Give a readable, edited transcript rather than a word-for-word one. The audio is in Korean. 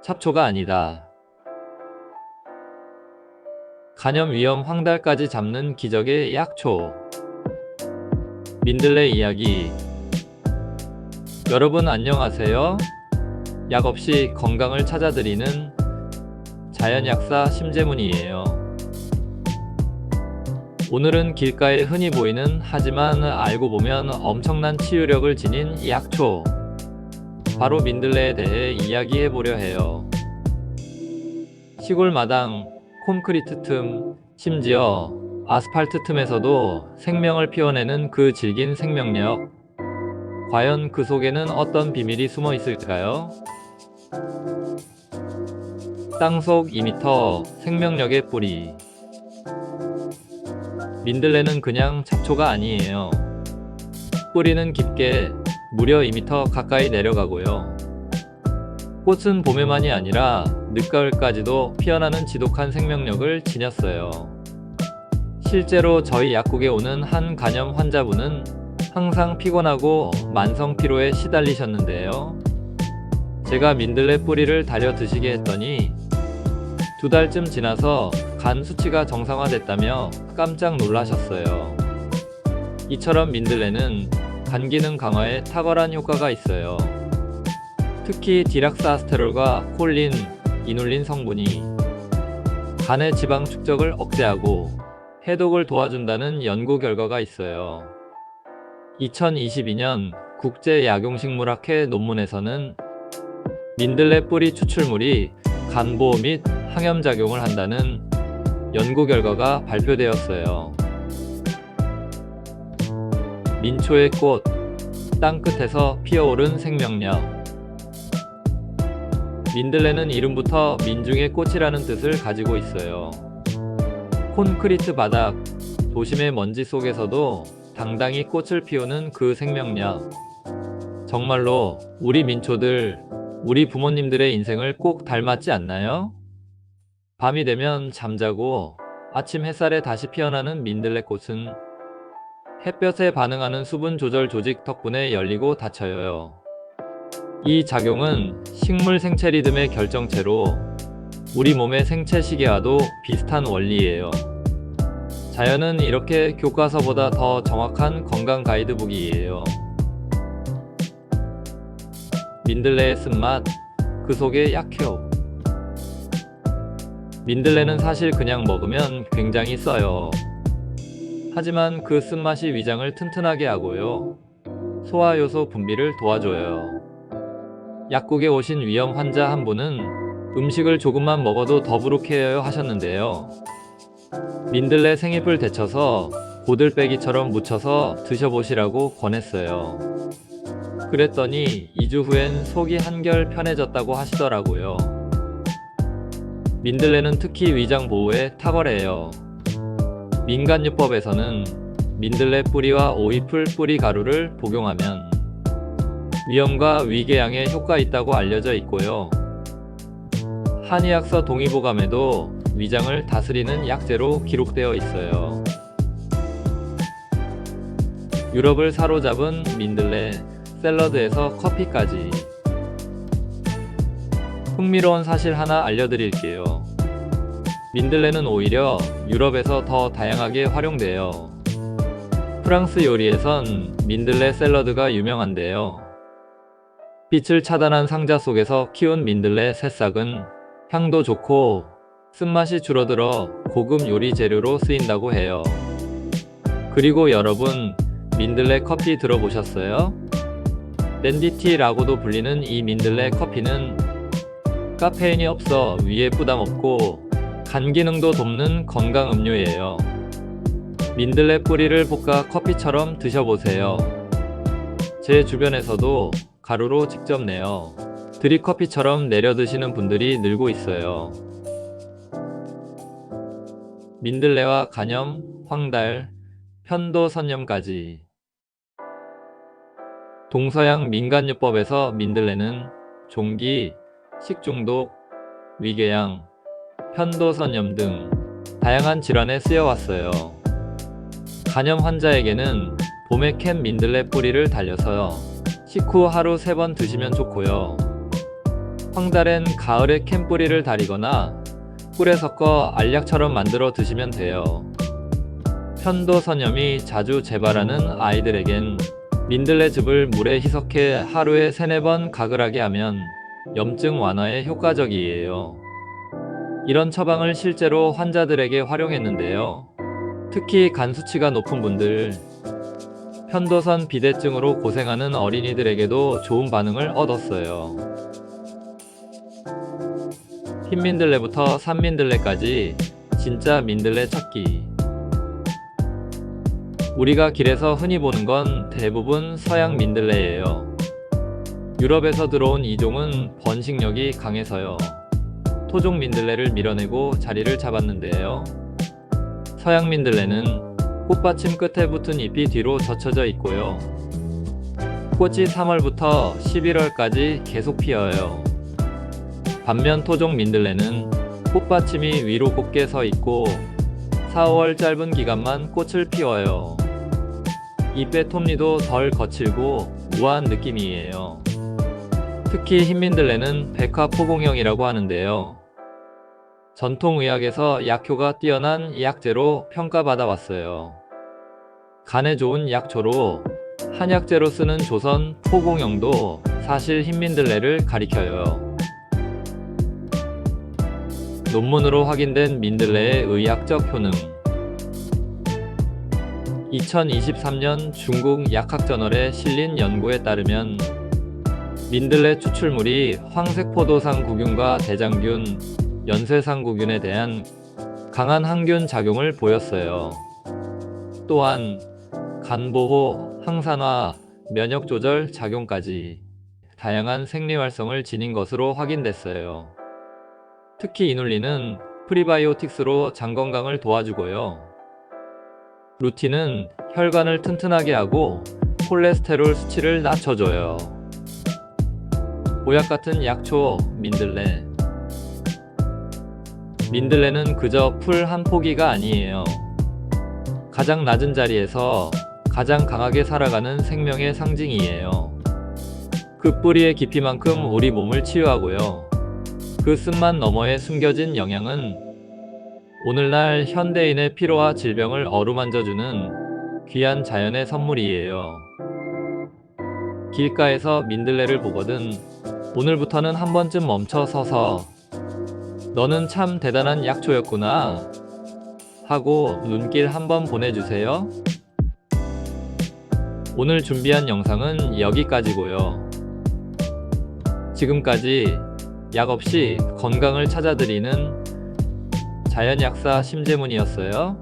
잡초가 아니다. 간염 위험 황달까지 잡는 기적의 약초. 민들레 이야기. 여러분 안녕하세요. 약 없이 건강을 찾아드리는 자연약사 심재문이에요. 오늘은 길가에 흔히 보이는 하지만 알고 보면 엄청난 치유력을 지닌 약초, 바로 민들레에 대해 이야기해 보려 해요. 시골 마당, 콘크리트 틈, 심지어 아스팔트 틈에서도 생명을 피워내는 그 질긴 생명력. 과연 그 속에는 어떤 비밀이 숨어 있을까요? 땅속 2m 생명력의 뿌리. 민들레는 그냥 잡초가 아니에요. 뿌리는 깊게 무려 2m 가까이 내려가고요. 꽃은 봄에만이 아니라 늦가을까지도 피어나는 지독한 생명력을 지녔어요. 실제로 저희 약국에 오는 한 간염 환자분은 항상 피곤하고 만성 피로에 시달리셨는데요. 제가 민들레 뿌리를 달여 드시게 했더니 2달쯤 지나서 간 수치가 정상화됐다며 깜짝 놀라셨어요. 이처럼 민들레는 간 기능 강화에 탁월한 효과가 있어요. 특히 디락사스테롤과 콜린, 이눌린 성분이 간의 지방 축적을 억제하고 해독을 도와준다는 연구 결과가 있어요. 2022년 국제약용식물학회 논문에서는 민들레 뿌리 추출물이 간보호 및 항염작용을 한다는 연구 결과가 발표되었어요. 민초의 꽃, 땅끝에서 피어오른 생명력. 민들레는 이름부터 민중의 꽃이라는 뜻을 가지고 있어요. 콘크리트 바닥, 도심의 먼지 속에서도 당당히 꽃을 피우는 그 생명력. 정말로 우리 민초들, 우리 부모님들의 인생을 꼭 닮았지 않나요? 밤이 되면 잠자고 아침 햇살에 다시 피어나는 민들레 꽃은 햇볕에 반응하는 수분 조절 조직 덕분에 열리고 닫혀요. 이 작용은 식물 생체 리듬의 결정체로 우리 몸의 생체 시계와도 비슷한 원리예요. 자연은 이렇게 교과서보다 더 정확한 건강 가이드북이에요. 민들레의 쓴맛, 그 속의 약효. 민들레는 사실 그냥 먹으면 굉장히 써요. 하지만 그 쓴맛이 위장을 튼튼하게 하고요. 소화효소 분비를 도와줘요. 약국에 오신 위염 환자 한 분은 음식을 조금만 먹어도 더부룩해요 하셨는데요. 민들레 생잎을 데쳐서 고들빼기처럼 무쳐서 드셔보시라고 권했어요. 그랬더니 2주 후엔 속이 한결 편해졌다고 하시더라고요. 민들레는 특히 위장 보호에 탁월해요. 민간요법에서는 민들레 뿌리와 오이풀 뿌리 가루를 복용하면 위염과 위궤양에 효과 있다고 알려져 있고요. 한의학서 동의보감에도 위장을 다스리는 약재로 기록되어 있어요. 유럽을 사로잡은 민들레, 샐러드에서 커피까지. 흥미로운 사실 하나 알려드릴게요. 민들레는 오히려 유럽에서 더 다양하게 활용돼요. 프랑스 요리에선 민들레 샐러드가 유명한데요. 빛을 차단한 상자 속에서 키운 민들레 새싹은 향도 좋고 쓴맛이 줄어들어 고급 요리 재료로 쓰인다고 해요. 그리고 여러분, 민들레 커피 들어보셨어요? 댄디티라고도 불리는 이 민들레 커피는 카페인이 없어 위에 부담 없고 간 기능도 돕는 건강 음료예요. 민들레 뿌리를 볶아 커피처럼 드셔보세요. 제 주변에서도 가루로 직접 내어 드립커피처럼 내려 드시는 분들이 늘고 있어요. 민들레와 간염, 황달, 편도선염까지. 동서양 민간요법에서 민들레는 종기, 식중독, 위궤양, 편도선염 등 다양한 질환에 쓰여왔어요. 간염 환자에게는 봄에 캔 민들레 뿌리를 달려서 식후 하루 3번 드시면 좋고요. 황달엔 가을에 캠뿌리를 달이거나 꿀에 섞어 알약처럼 만들어 드시면 돼요. 편도선염이 자주 재발하는 아이들에겐 민들레즙을 물에 희석해 하루에 3-4번 가글하게 하면 염증 완화에 효과적이에요. 이런 처방을 실제로 환자들에게 활용했는데요. 특히 간 수치가 높은 분들, 편도선 비대증으로 고생하는 어린이들에게도 좋은 반응을 얻었어요. 흰민들레부터 산민들레까지 진짜 민들레 찾기. 우리가 길에서 흔히 보는 건 대부분 서양 민들레예요. 유럽에서 들어온 이 종은 번식력이 강해서요. 토종 민들레를 밀어내고 자리를 잡았는데요. 서양 민들레는 꽃받침 끝에 붙은 잎이 뒤로 젖혀져 있고요. 꽃이 3월부터 11월까지 계속 피어요. 반면 토종 민들레는 꽃받침이 위로 곱게 서 있고 4-5월 짧은 기간만 꽃을 피워요. 잎의 톱니도 덜 거칠고 우아한 느낌이에요. 특히 흰민들레는 백화포공형이라고 하는데요. 전통의학에서 약효가 뛰어난 약재로 평가받아 왔어요. 간에 좋은 약초로 한약재로 쓰는 조선 포공형도 사실 흰민들레를 가리켜요. 논문으로 확인된 민들레의 의학적 효능. 2023년 중국 약학저널에 실린 연구에 따르면 민들레 추출물이 황색포도상구균과 대장균, 연쇄상구균에 대한 강한 항균 작용을 보였어요. 또한 간보호, 항산화, 면역조절 작용까지 다양한 생리활성을 지닌 것으로 확인됐어요. 특히 이눌린은 프리바이오틱스로 장 건강을 도와주고요. 루틴은 혈관을 튼튼하게 하고 콜레스테롤 수치를 낮춰줘요. 보약 같은 약초 민들레. 민들레는 그저 풀 한 포기가 아니에요. 가장 낮은 자리에서 가장 강하게 살아가는 생명의 상징이에요. 그 뿌리의 깊이만큼 우리 몸을 치유하고요. 그 쓴맛 너머에 숨겨진 영양은 오늘날 현대인의 피로와 질병을 어루만져주는 귀한 자연의 선물이에요. 길가에서 민들레를 보거든 오늘부터는 한 번쯤 멈춰 서서 너는 참 대단한 약초였구나 하고 눈길 한번 보내주세요. 오늘 준비한 영상은 여기까지고요. 지금까지 약 없이 건강을 찾아드리는 자연약사 심재문이었어요.